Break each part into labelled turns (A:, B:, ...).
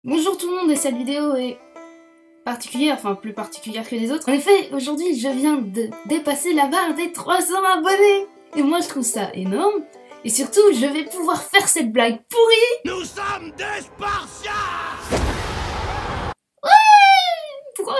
A: Bonjour tout le monde, et cette vidéo est particulière, enfin plus particulière que les autres. En effet, aujourd'hui je viens de dépasser la barre des 300 abonnés. Et moi je trouve ça énorme. Et surtout, je vais pouvoir faire cette blague pourrie.
B: Nous sommes des Spartiates!
A: Ouais, 300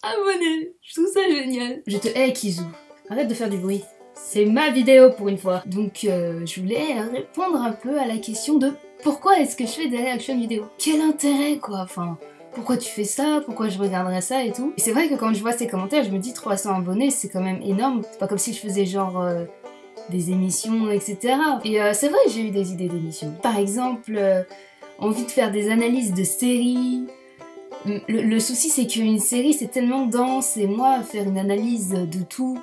A: abonnés. Je trouve ça génial. Je te hais, Kizou. Arrête de faire du bruit. C'est ma vidéo pour une fois. Donc je voulais répondre un peu à la question de pourquoi est-ce que je fais des réactions vidéo? Quel intérêt quoi? Enfin, pourquoi tu fais ça? Pourquoi je regarderais ça et tout? Et c'est vrai que quand je vois ces commentaires, je me dis 300 abonnés, c'est quand même énorme. C'est pas comme si je faisais genre des émissions, etc. Et c'est vrai, j'ai eu des idées d'émissions. Par exemple, envie de faire des analyses de séries. Le souci c'est qu'une série c'est tellement dense et moi faire une analyse de tout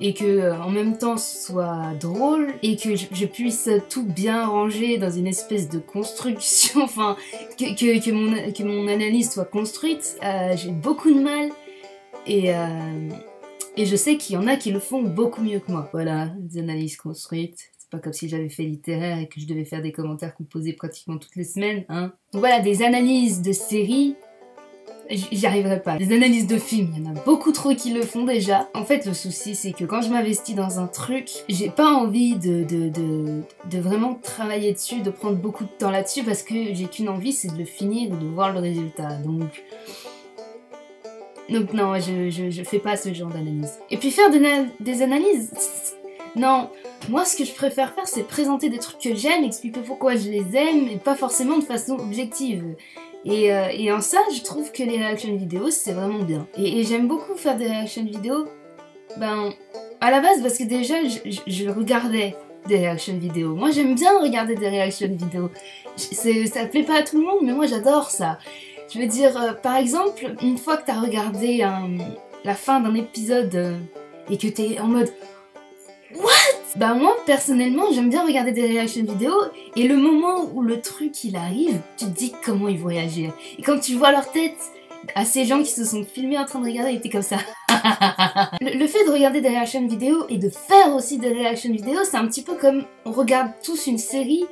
A: et que en même temps ce soit drôle et que je puisse tout bien ranger dans une espèce de construction, enfin que mon analyse soit construite, j'ai beaucoup de mal et je sais qu'il y en a qui le font beaucoup mieux que moi. Voilà, des analyses construites. C'est pas comme si j'avais fait littéraire et que je devais faire des commentaires composés pratiquement toutes les semaines, hein. Donc voilà, des analyses de séries, j'y arriverai pas. Les analyses de films, il y en a beaucoup trop qui le font déjà. En fait, le souci, c'est que quand je m'investis dans un truc, j'ai pas envie de vraiment travailler dessus, de prendre beaucoup de temps là-dessus, parce que j'ai qu'une envie, c'est de le finir et de voir le résultat. Donc non, je fais pas ce genre d'analyse. Et puis faire des analyses, non. Moi, ce que je préfère faire, c'est présenter des trucs que j'aime, expliquer pourquoi je les aime, et pas forcément de façon objective. Et en ça, je trouve que les réactions vidéo, c'est vraiment bien. Et j'aime beaucoup faire des réactions vidéo, ben, à la base, parce que déjà, je regardais des réactions vidéo. Moi, j'aime bien regarder des réactions vidéo. Ça plaît pas à tout le monde, mais moi, j'adore ça. Je veux dire, par exemple, une fois que t'as regardé la fin d'un épisode et que t'es en mode what? Bah moi personnellement j'aime bien regarder des réactions vidéo et le moment où le truc il arrive, tu te dis comment ils vont réagir. Et quand tu vois leur tête à ces gens qui se sont filmés en train de regarder, ils étaient comme ça. Le fait de regarder des réactions vidéo et de faire aussi des réactions vidéo, c'est un petit peu comme on regarde tous une série,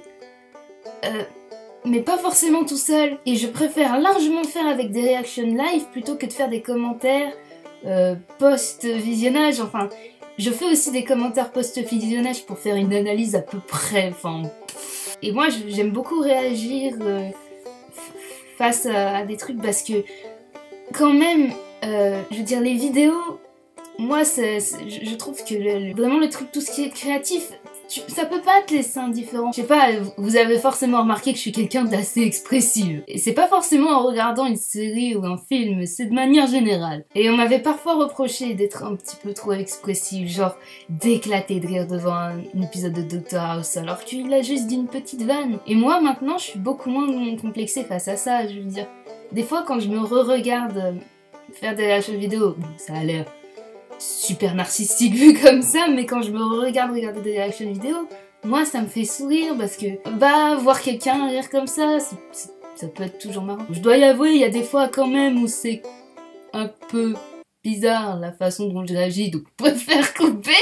A: mais pas forcément tout seul. Et je préfère largement faire avec des réactions live plutôt que de faire des commentaires post-visionnage, enfin... Je fais aussi des commentaires post-visionnage pour faire une analyse à peu près, enfin... Et moi, j'aime beaucoup réagir face à des trucs parce que, quand même, je veux dire, les vidéos, moi, je trouve que vraiment le truc, tout ce qui est créatif, ça peut pas te laisser indifférent. Je sais pas, vous avez forcément remarqué que je suis quelqu'un d'assez expressif. Et c'est pas forcément en regardant une série ou un film, c'est de manière générale. Et on m'avait parfois reproché d'être un petit peu trop expressif, genre d'éclater de rire devant un épisode de Dr House, alors qu'il a juste dit une petite vanne. Et moi, maintenant, je suis beaucoup moins complexée face à ça, je veux dire. Des fois, quand je me re-regarde faire des réactions vidéo, bon, ça a l'air super narcissique vu comme ça, mais quand je me regarde regarder des réactions vidéo, moi ça me fait sourire parce que bah voir quelqu'un rire comme ça peut être toujours marrant. Je dois y avouer, il y a des fois quand même où c'est un peu bizarre la façon dont je réagis, donc je préfère couper,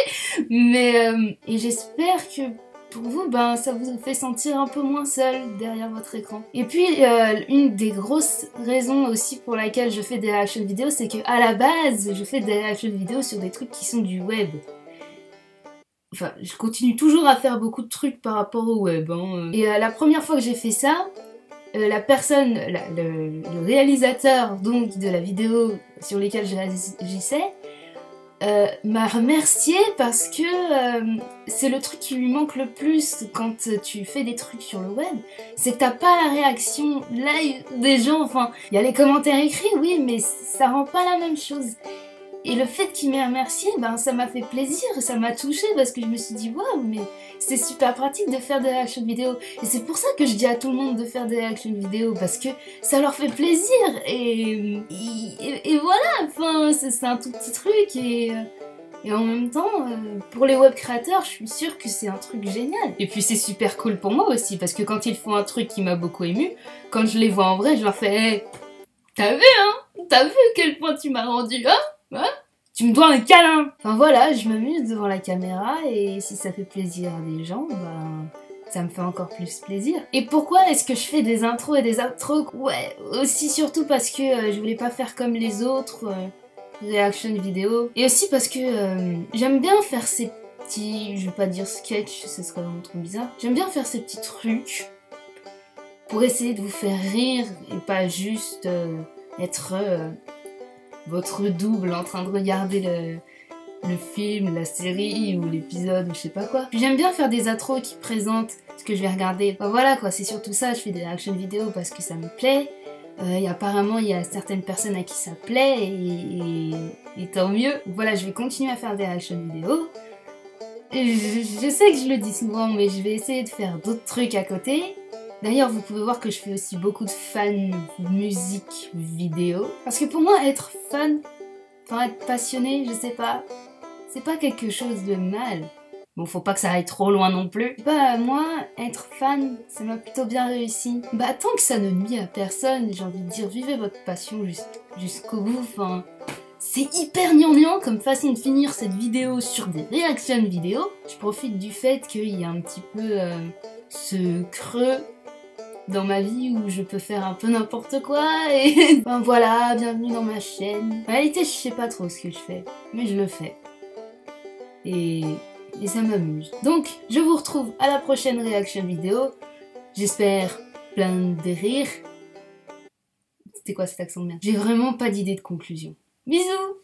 A: mais et j'espère que pour vous, ben, ça vous fait sentir un peu moins seul derrière votre écran. Et puis, une des grosses raisons aussi pour laquelle je fais des réactions vidéo, c'est que à la base, je fais des réactions vidéo sur des trucs qui sont du web. Enfin, je continue toujours à faire beaucoup de trucs par rapport au web, hein. Et la première fois que j'ai fait ça, la personne, le réalisateur donc de la vidéo sur lesquelles j'agissais, m'a remercié parce que c'est le truc qui lui manque le plus quand tu fais des trucs sur le web, c'est que t'as pas la réaction live des gens, enfin, il y a les commentaires écrits, oui, mais ça rend pas la même chose. Et le fait qu'il m'ait remercié, ben ça m'a fait plaisir, ça m'a touchée parce que je me suis dit waouh, mais c'est super pratique de faire des réactions vidéo. Et c'est pour ça que je dis à tout le monde de faire des réactions vidéo, parce que ça leur fait plaisir et voilà, enfin c'est un tout petit truc et en même temps, pour les web créateurs, je suis sûre que c'est un truc génial. Et puis c'est super cool pour moi aussi, parce que quand ils font un truc qui m'a beaucoup ému, quand je les vois en vrai, je leur fais hey, t'as vu hein? T'as vu à quel point tu m'as rendu, hein? Hein? Tu me dois un câlin! Enfin voilà, je m'amuse devant la caméra et si ça fait plaisir à des gens, bah ça me fait encore plus plaisir. Et pourquoi est-ce que je fais des intros et des outros? Ouais, aussi surtout parce que je voulais pas faire comme les autres reaction vidéo. Et aussi parce que j'aime bien faire ces petits, je vais pas dire sketch, ce serait vraiment trop bizarre. J'aime bien faire ces petits trucs pour essayer de vous faire rire et pas juste être votre double en train de regarder le film, la série ou l'épisode ou je sais pas quoi. Puis j'aime bien faire des intros qui présentent ce que je vais regarder. Enfin, voilà quoi, c'est surtout ça, je fais des reaction vidéo parce que ça me plaît. Et apparemment il y a certaines personnes à qui ça plaît et tant mieux. Voilà, je vais continuer à faire des reaction vidéo. Et je sais que je le dis souvent, mais je vais essayer de faire d'autres trucs à côté. D'ailleurs, vous pouvez voir que je fais aussi beaucoup de fan musique vidéo. Parce que pour moi, être fan, enfin être passionné, je sais pas, c'est pas quelque chose de mal. Bon, faut pas que ça aille trop loin non plus. Bah, moi, être fan, ça m'a plutôt bien réussi. Bah, tant que ça ne nuit à personne, j'ai envie de dire, vivez votre passion jusqu'au bout, enfin... C'est hyper gnangnan comme façon de finir cette vidéo sur des réactions vidéo. Je profite du fait qu'il y a un petit peu ce creux dans ma vie où je peux faire un peu n'importe quoi et... Ben voilà, bienvenue dans ma chaîne. En réalité, je sais pas trop ce que je fais, mais je le fais. Et ça m'amuse. Donc, je vous retrouve à la prochaine réaction vidéo. J'espère plein de rires. C'était quoi cet accent de merde? J'ai vraiment pas d'idée de conclusion. Bisous!